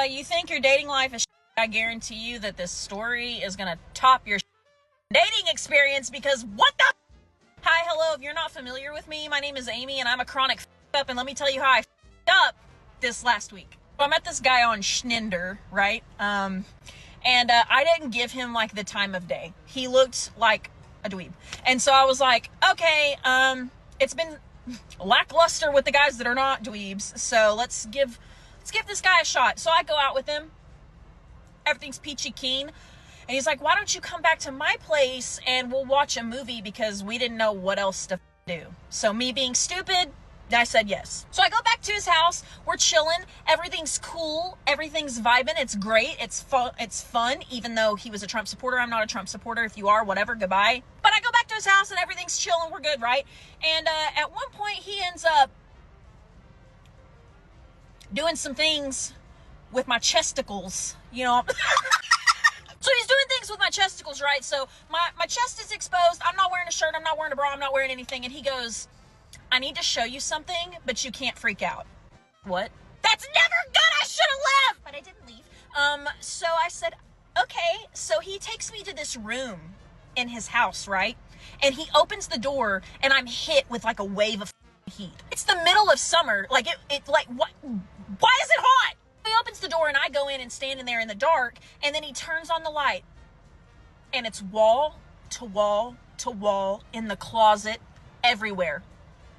you think your dating life is I guarantee you that this story is gonna top your dating experience, because what the Hi, hello, if you're not familiar with me, my name is Amy and I'm a chronic up, and let me tell you how I up this last week. So I met this guy on Schninder, right? And I didn't give him like the time of day. He looked like a dweeb. And so I was like, okay, it's been lackluster with the guys that are not dweebs, so let's give this guy a shot. So I go out with him. Everything's peachy keen. And he's like, why don't you come back to my place and we'll watch a movie, because we didn't know what else to do. So me being stupid, I said yes. So I go back to his house. We're chilling. Everything's cool. Everything's vibing. It's great. It's fun, even though he was a Trump supporter. I'm not a Trump supporter. If you are, whatever, goodbye. But I go back to his house and everything's chill and we're good, right? And at one point he ends up doing some things with my chesticles, you know. So he's doing things with my chesticles, right? So my chest is exposed. I'm not wearing a shirt. I'm not wearing a bra. I'm not wearing anything. And he goes, I need to show you something, but you can't freak out. What? That's never good. I should have left. But I didn't leave. So I said, okay. So he takes me to this room in his house, right? And he opens the door and I'm hit with like a wave of heat. It's the middle of summer. Like like, what? Why is it hot? He opens the door and I go in and stand in there in the dark, and then he turns on the light and it's wall to wall to wall, in the closet, everywhere.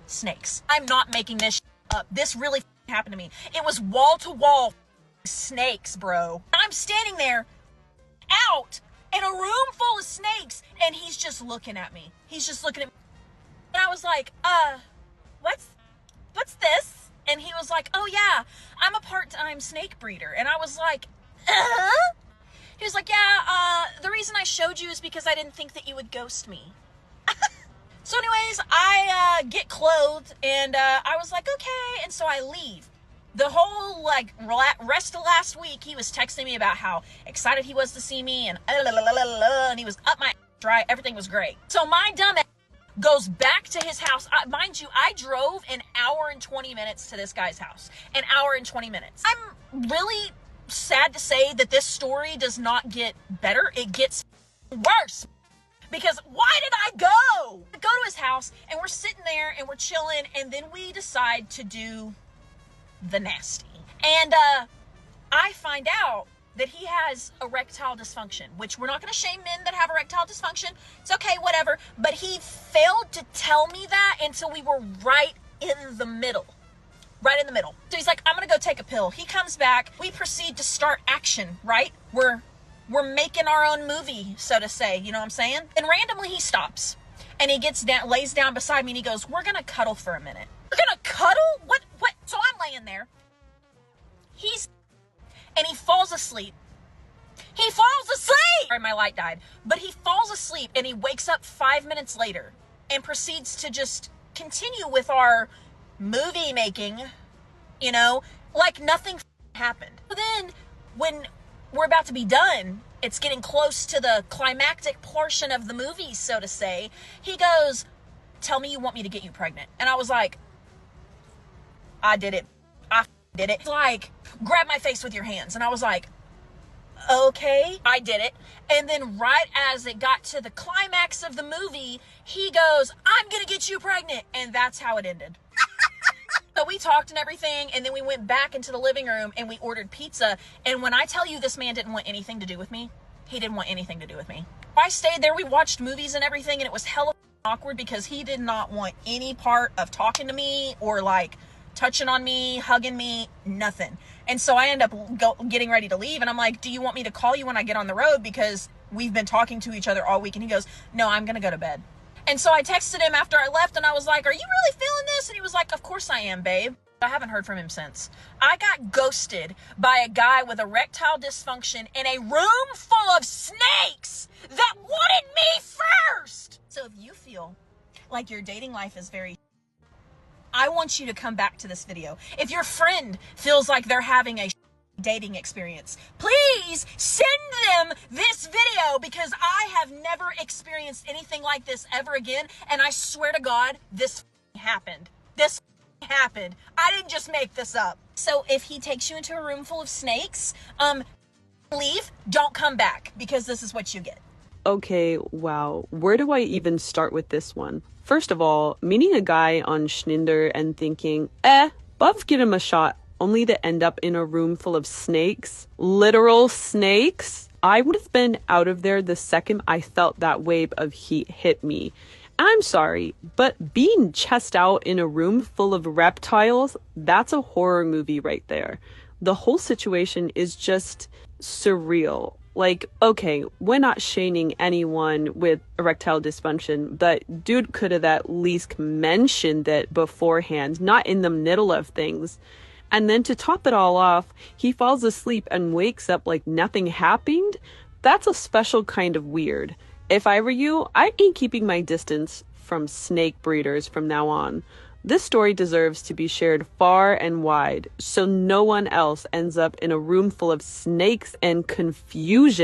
Snakes. I'm not making this up. This really happened to me. It was wall to wall snakes, bro. I'm standing there out in a room full of snakes and he's just looking at me. He's just looking at me. And I was like, what's this? And he was like, oh yeah, I'm a part-time snake breeder. And I was like, He was like, yeah, the reason I showed you is because I didn't think that you would ghost me. So anyways, I get clothed and I was like, okay. And so I leave. The whole like rest of last week, he was texting me about how excited he was to see me, and he was up my right. Everything was great. So my dumb goes back to his house. Mind you, I drove an hour and 20 minutes to this guy's house. An hour and 20 minutes. I'm really sad to say that this story does not get better. It gets worse. Because why did I go? I go to his house and we're sitting there and we're chilling, and then we decide to do the nasty. And I find out that he has erectile dysfunction, which we're not going to shame men that have erectile dysfunction. It's okay, whatever. But he failed to tell me that until we were right in the middle. Right in the middle. So he's like, I'm going to go take a pill. He comes back. We proceed to start action, right? We're making our own movie, so to say. You know what I'm saying? And randomly he stops. And he gets down, lays down beside me, and he goes, we're going to cuddle for a minute. We're going to cuddle? What? So I'm laying there. And he falls asleep. He falls asleep! Sorry, my light died. But he falls asleep and he wakes up 5 minutes later and proceeds to just continue with our movie making, you know, like nothing happened. But then when we're about to be done, it's getting close to the climactic portion of the movie, so to say, he goes, tell me you want me to get you pregnant. And I was like, I did it. I did it. He's like, grab my face with your hands. And I was like, okay, I did it. And then right as it got to the climax of the movie, he goes, I'm gonna get you pregnant. And that's how it ended. So we talked and everything, and then we went back into the living room and we ordered pizza. And when I tell you this man didn't want anything to do with me, he didn't want anything to do with me. I stayed there, we watched movies and everything, and it was hella awkward because he did not want any part of talking to me or like touching on me, hugging me, nothing. And so I end up getting ready to leave, and I'm like, do you want me to call you when I get on the road, because we've been talking to each other all week? And he goes, no, I'm gonna go to bed. And so I texted him after I left and I was like, are you really feeling this? And he was like, of course I am, babe. I haven't heard from him since. I got ghosted by a guy with erectile dysfunction in a room full of snakes that wanted me first. So if you feel like your dating life is very, I want you to come back to this video. If your friend feels like they're having a dating experience, please send them this video, because I have never experienced anything like this ever again. And I swear to God, this happened. This happened. I didn't just make this up. So if he takes you into a room full of snakes, leave, don't come back, because this is what you get. Okay, wow. Where do I even start with this one? First of all, meeting a guy on Schninder and thinking, buff, give him a shot, only to end up in a room full of snakes. Literal snakes. I would have been out of there the second I felt that wave of heat hit me. I'm sorry, but being chest out in a room full of reptiles, that's a horror movie right there. The whole situation is just surreal. Like, okay, we're not shaming anyone with erectile dysfunction, but dude could have at least mentioned it beforehand, not in the middle of things. And then to top it all off, he falls asleep and wakes up like nothing happened. That's a special kind of weird. If I were you, I ain't keeping my distance from snake breeders from now on. This story deserves to be shared far and wide, so no one else ends up in a room full of snakes and confusion.